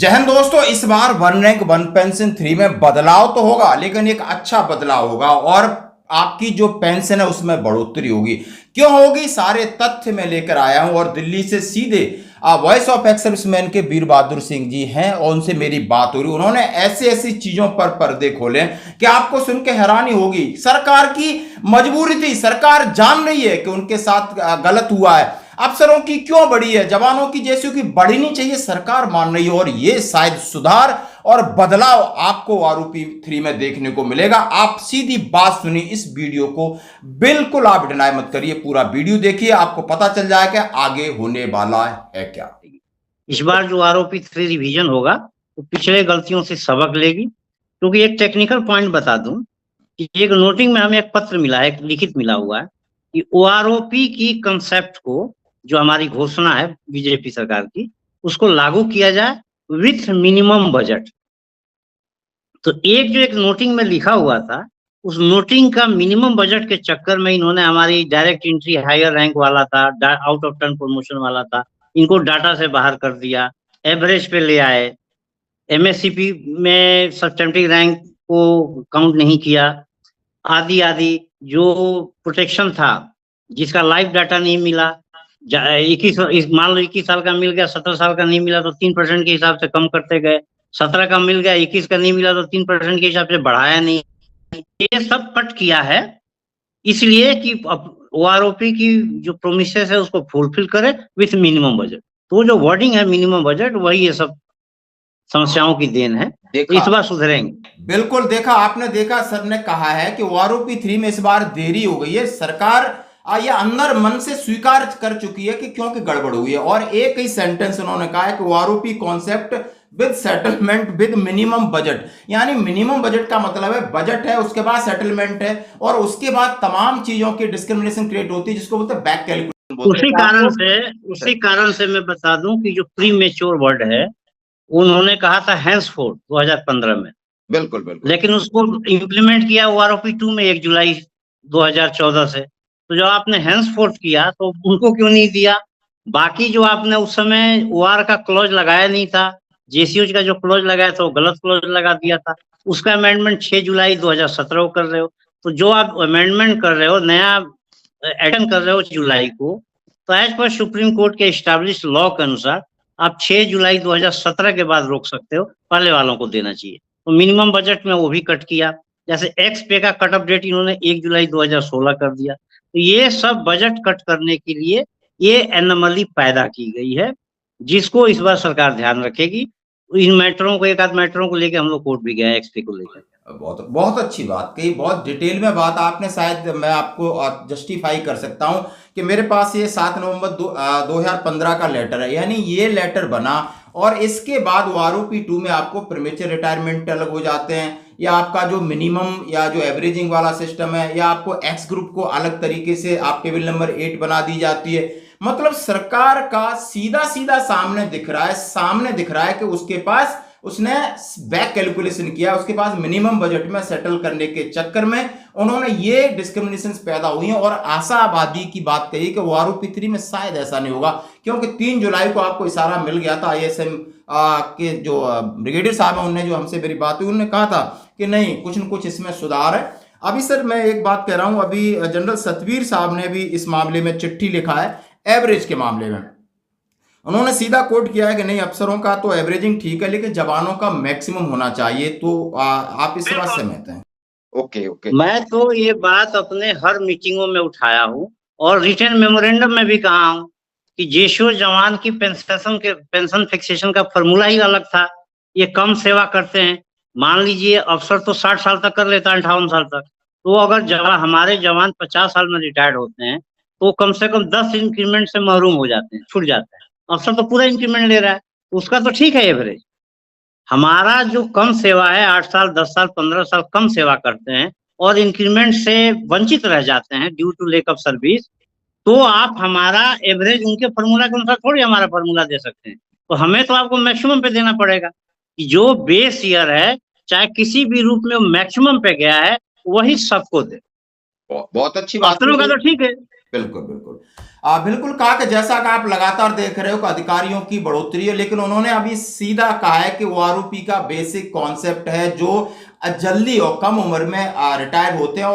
जय हिंद दोस्तों, इस बार वन रैंक वन पेंशन 3 में बदलाव तो होगा, लेकिन एक अच्छा बदलाव होगा और आपकी जो पेंशन है उसमें बढ़ोतरी होगी। क्यों होगी, सारे तथ्य मैं लेकर आया हूं और दिल्ली से सीधे वॉइस ऑफ एक्स सर्विसमैन के वीर बहादुर सिंह जी हैं और उनसे मेरी बात हो रही। उन्होंने ऐसी ऐसी चीजों पर पर्दे खोले कि आपको सुन के हैरानी होगी। सरकार की मजबूरी थी, सरकार जान रही है कि उनके साथ गलत हुआ है। अफसरों की क्यों बढ़ी है, जवानों की जैसी की बढ़नी चाहिए, सरकार मान रही है और ये शायद सुधार और बदलाव आपको आरोपी 3 में देखने को मिलेगा। आप सीधी बात सुनिए, इस वीडियो को बिल्कुल आप डिनाई मत करिए, पूरा वीडियो देखिए, आपको पता चल जाएगा आगे होने वाला है क्या। इस बार जो आरोपी 3 रिवीजन होगा वो पिछले गलतियों से सबक लेगी। क्योंकि एक टेक्निकल पॉइंट बता दूं कि एक नोटिंग में हमें एक पत्र मिला है, एक लिखित मिला हुआ है कि ओआरओपी की कंसेप्ट को, जो हमारी घोषणा है बीजेपी सरकार की, उसको लागू किया जाए विथ मिनिमम बजट। तो एक नोटिंग में लिखा हुआ था, उस नोटिंग का मिनिमम बजट के चक्कर में इन्होंने हमारी डायरेक्ट एंट्री हायर रैंक वाला था, आउट ऑफ टर्न प्रमोशन वाला था, इनको डाटा से बाहर कर दिया, एवरेज पे ले आए, एमएससीपी में सब्सटेंटिव रैंक को काउंट नहीं किया, आदि आदि। जो प्रोटेक्शन था, जिसका लाइव डाटा नहीं मिला, 21 मान लो 21 साल का मिल गया, 17 साल का नहीं मिला तो 3% के हिसाब से कम करते गए, 17 का मिल गया 21 का नहीं मिला तो 3% के हिसाब से बढ़ाया नहीं। ये सब कट किया है इसलिए कि ओआरओपी की जो प्रोमिसेस है उसको फुलफिल करे विथ मिनिमम बजट। तो जो वर्डिंग है मिनिमम बजट, वही ये सब समस्याओं की देन है। इस बार सुधरेंगे। बिल्कुल देखा, आपने देखा, सर ने कहा है कि आरोपी 3 में इस बार देरी हो गई है। सरकार ये अंदर मन से स्वीकार कर चुकी है कि क्योंकि गड़बड़ हुई है और एक ही सेंटेंस उन्होंने कहा है कि आरोपी concept with settlement with minimum budget. यानी मिनिमम बजट का मतलब है बजट है, उसके बाद सेटलमेंट है और उसके बाद तमाम चीजों की डिस्क्रिमिनेशन क्रिएट होती है, जिसको बोलते हैं बैक कैलकुलेशन। उसी कारण से मैं बता दूं कि जो प्री मेच्योर वर्ड है उन्होंने कहा था हैंसफोर्थ 2015 में। बिल्कुल बिल्कुल। लेकिन उसको इम्प्लीमेंट किया ओआरओपी 2 में 1 जुलाई 2014 से। तो जब आपने हैंसफोर्थ किया तो उनको क्यों नहीं दिया? बाकी जो आपने उस समय ओआर का क्लॉज लगाया नहीं था, जेसीओ का जो क्लॉज लगाया था वो गलत क्लॉज लगा दिया था, उसका अमेंडमेंट 6 जुलाई 2017 को कर रहे हो। तो जो आप अमेंडमेंट कर रहे हो, नया एडन कर रहे हो जुलाई को, तो एज पर सुप्रीम कोर्ट के एस्टैब्लिश लॉ के अनुसार आप 6 जुलाई 2017 के बाद रोक सकते हो, पहले वालों को देना चाहिए। तो मिनिमम बजट में वो भी कट किया। जैसे एक्स पे का कट ऑफ डेट इन्होंने 1 जुलाई 2016 कर दिया। तो ये सब बजट कट करने के लिए ये एनोमली पैदा की गई है, जिसको इस बार सरकार ध्यान रखेगी। इन मैटरों को, एक आध मैटरों को लेकर हम लोग कोर्ट भी गए एक्सपे को लेकर। बहुत बहुत अच्छी बात कही, बहुत डिटेल में बात आपने, शायद मैं आपको जस्टिफाई कर सकता हूं कि मेरे पास ये 7 नवंबर 2015 का लेटर है। यानी ये लेटर बना और इसके बाद आरोपी 2 में आपको प्रीमेच्योर रिटायरमेंट अलग हो जाते हैं, या आपका जो मिनिमम या जो एवरेजिंग वाला सिस्टम है, या आपको एक्स ग्रुप को अलग तरीके से आप टेबल नंबर 8 बना दी जाती है। मतलब सरकार का सीधा सीधा सामने दिख रहा है कि उसके पास उसने बैक कैलकुलेशन किया, उसके पास मिनिमम बजट में सेटल करने के चक्कर में उन्होंने ये डिस्क्रिमिनेशन पैदा हुई हैं। और आशावादी की बात कही कि आरोपी 3 में शायद ऐसा नहीं होगा, क्योंकि 3 जुलाई को आपको इशारा मिल गया था। आईएसएम के जो ब्रिगेडियर साहब हैं, उन्होंने जो हमसे मेरी बात हुई, उन्होंने कहा था कि नहीं, कुछ न कुछ इसमें सुधार है। अभी सर मैं एक बात कह रहा हूं, अभी जनरल सतवीर साहब ने भी इस मामले में चिट्ठी लिखा है एवरेज के मामले में। उन्होंने सीधा कोट किया है कि नहीं, अफसरों का तो एवरेजिंग ठीक है लेकिन जवानों का मैक्सिमम होना चाहिए। तो आप इस बात से सहमत हैं? ओके। मैं तो ये बात अपने हर मीटिंगों में उठाया हूँ और रिटर्न मेमोरेंडम में भी कहा हूँ कि जेशो जवान की पेंशन फिक्सेशन का फॉर्मूला ही अलग था। ये कम सेवा करते हैं, मान लीजिए अफसर तो 60 साल तक कर लेता है, 58 साल तक। तो अगर हमारे जवान 50 साल में रिटायर्ड होते हैं तो कम से कम 10 इंक्रीमेंट से महरूम हो जाते हैं, छूट जाते हैं। अफसर तो पूरा इंक्रीमेंट ले रहा है, उसका तो ठीक है एवरेज। हमारा जो कम सेवा है, 8 साल 10 साल 15 साल कम सेवा करते हैं और इंक्रीमेंट से वंचित रह जाते हैं due to lack of service, तो आप हमारा एवरेज उनके फॉर्मूला के अनुसार थोड़ी हमारा फॉर्मूला दे सकते हैं। तो हमें तो आपको मैक्सिमम पे देना पड़ेगा कि जो बेस ईयर है, चाहे किसी भी रूप में मैक्सिमम पे गया है, वही सबको दे। बहुत अच्छी बात का तो ठीक है। बिल्कुल बिल्कुल। बिल्कुल कहा कि जैसा कि आप लगातार देख रहे हो कि अधिकारियों की बढ़ोतरी है, लेकिन उन्होंने अभी सीधा कहा है कि ओआरओपी का बेसिक कॉन्सेप्ट है जो जल्दी और कम उम्र में रिटायर होते हैं,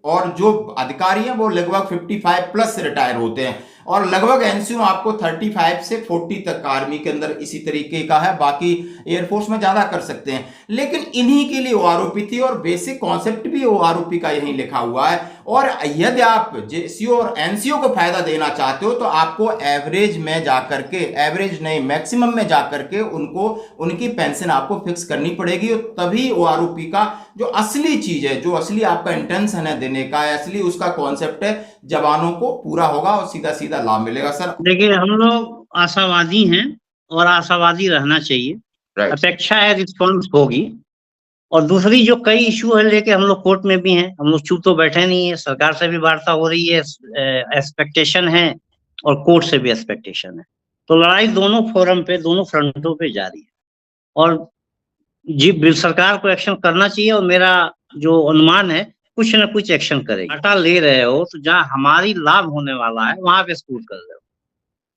और जो अधिकारी हैं वो लगभग 55 प्लस रिटायर होते हैं, और लगभग एनसीओ आपको 35 से 40 तक आर्मी के अंदर इसी तरीके का है, बाकी एयरफोर्स में ज्यादा कर सकते हैं। लेकिन इन्हीं के लिए ओआरओपी थी, और बेसिक कॉन्सेप्ट भी ओआरओपी का यहीं लिखा हुआ है। और यदि आप जेसीओ और एनसीओ को फायदा देना चाहते हो तो आपको एवरेज में जाकर के, एवरेज नहीं मैक्सिमम में जाकर के उनको उनकी पेंशन आपको फिक्स करनी पड़ेगी, और तभी ओआरओपी का जो असली चीज है, जो असली आपका इंटेंशन है देने का, असली उसका कॉन्सेप्ट है, जवानों को पूरा होगा और सीधा सीधा लाभ मिलेगा। सर देखिए, हम लोग आशावादी हैं और आशावादी रहना चाहिए। अपेक्षा है रिस्पॉन्स होगी। और दूसरी जो कई इशू है लेके हम लोग कोर्ट में भी हैं, हम लोग चुप तो बैठे नहीं है, सरकार से भी वार्ता हो रही है, एक्सपेक्टेशन है, और कोर्ट से भी एक्सपेक्टेशन है। तो लड़ाई दोनों फोरम पे, दोनों फ्रंटों पे जारी है, और जी सरकार को एक्शन करना चाहिए। और मेरा जो अनुमान है कुछ न कुछ एक्शन करेगी। डाटा ले रहे हो तो जहाँ हमारी लाभ होने वाला है वहां पे स्कूट कर रहे हो,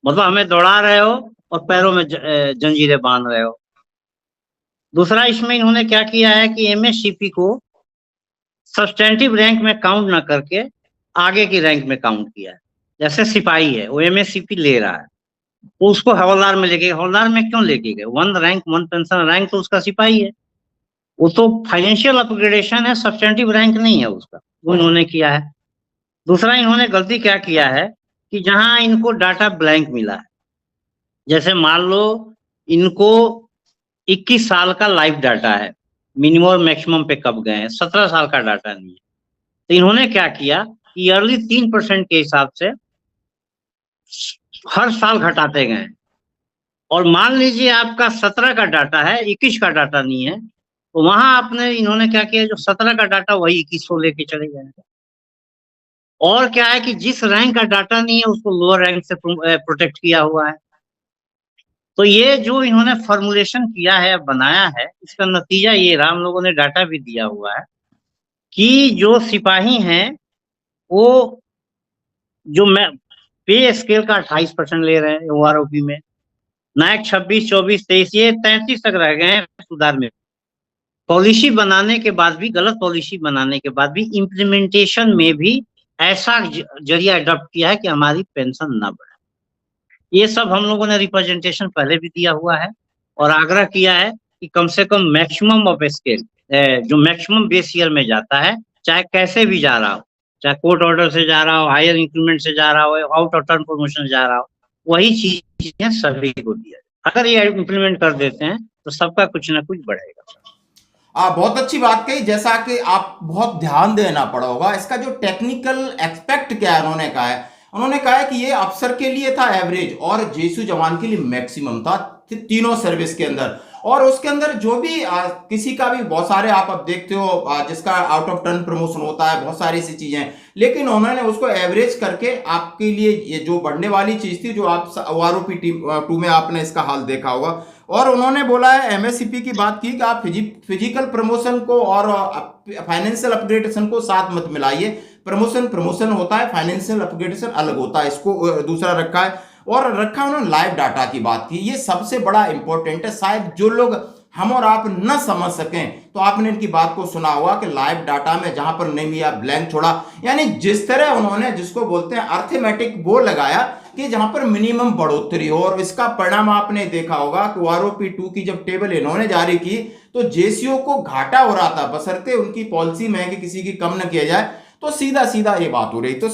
मतलब हमें दौड़ा रहे हो और पैरों में जंजीरें बांध रहे हो। दूसरा, इसमें इन्होंने क्या किया है कि एमएससीपी को सब्सटेंटिव रैंक में काउंट ना करके आगे की रैंक में काउंट किया है। जैसे सिपाही है, वो एमएससीपी ले रहा है, तो उसको हवलदार में लेके, हवलदार में क्यों लेके गए? 1 रैंक 1 पेंशन, रैंक तो उसका सिपाही है, वो तो फाइनेंशियल अपग्रेडेशन है, सब्सटेंटिव रैंक नहीं है उसका, वो इन्होंने किया है। दूसरा, इन्होंने गलती क्या किया है कि जहां इनको डाटा ब्लैंक मिला है, जैसे मान लो इनको 21 साल का लाइफ डाटा है, मिनिमम और मैक्सिमम पे कब गए हैं, 17 साल का डाटा नहीं है, तो इन्होंने क्या किया, ईयरली 3% के हिसाब से हर साल घटाते गए। और मान लीजिए आपका 17 का डाटा है, 21 का डाटा नहीं है, तो वहां आपने, इन्होंने क्या किया, जो 17 का डाटा वही 2100 लेके चले गए। और क्या है कि जिस रैंक का डाटा नहीं है उसको लोअर रैंक से प्रोटेक्ट किया हुआ है। तो ये जो इन्होंने फॉर्मुलेशन किया है, बनाया है, इसका नतीजा ये रहा, हम लोगों ने डाटा भी दिया हुआ है कि जो सिपाही हैं वो जो पे स्केल का 28% ले रहे हैं ओआरओपी में, नायक 26, 24, 23, ये 33 तक रह गए हैं सुधार में। पॉलिसी बनाने के बाद भी, गलत पॉलिसी बनाने के बाद भी इम्प्लीमेंटेशन में भी ऐसा जरिया अडॉप्ट किया है कि हमारी पेंशन ना बढ़े। ये सब हम लोगों ने रिप्रेजेंटेशन पहले भी दिया हुआ है, और आग्रह किया है कि कम से कम मैक्सिमम ऑफ स्केल, जो मैक्सिमम बेस ईयर में जाता है, चाहे कैसे भी जा रहा हो, चाहे कोर्ट ऑर्डर से जा रहा हो, हायर इंक्रीमेंट से जा रहा हो, आउट ऑफ टर्न प्रमोशन जा रहा हो, वही चीजें सभी को दिया। अगर ये इम्प्लीमेंट कर देते हैं तो सबका कुछ ना कुछ बढ़ेगा। बहुत अच्छी बात कही। जैसा कि आप बहुत ध्यान देना पड़ा होगा, इसका जो टेक्निकल एक्सपेक्ट क्या है उन्होंने कहा है, उन्होंने कहा है कि ये अफसर के लिए था एवरेज, और जेसू जवान के लिए मैक्सिमम था, तीनों सर्विस के अंदर। और उसके अंदर जो भी किसी का भी, बहुत सारे आप अब देखते हो जिसका आउट ऑफ टर्न प्रमोशन होता है, बहुत सारी ऐसी चीजें, लेकिन उन्होंने उसको एवरेज करके आपके लिए ये जो बढ़ने वाली चीज थी, जो आप ओआरओपी टीम 2 में आपने इसका हाल देखा होगा। और उन्होंने बोला है, एमएससीपी की बात की कि आप फिजिकल प्रमोशन को और फाइनेंशियल अपग्रेडेशन को साथ मत मिलाइए। प्रमोशन प्रमोशन होता है, फाइनेंशियल अपग्रेडेशन अलग होता है, इसको दूसरा रखा है। और रखा उन्होंने लाइव डाटा की बात की, ये सबसे बड़ा इंपॉर्टेंट है। शायद जो लोग हम और आप न समझ सकें तो आपने इनकी बात को सुना होगा कि लाइव डाटा में जहां पर नहीं लिया ब्लैंक छोड़ा, यानी जिस तरह उन्होंने, जिसको बोलते हैं अर्थमेटिक, वो लगाया कि जहां पर मिनिमम बढ़ोतरी हो। और इसका परिणाम आपने देखा होगा कि ओआरओपी 2 की जब टेबल इन्होंने जारी की तो जेसीओ को घाटा हो रहा था, बशर्ते उनकी पॉलिसी में कि किसी की कम न किया जाए, तो सीधा सीधा ये बात हो रही। तो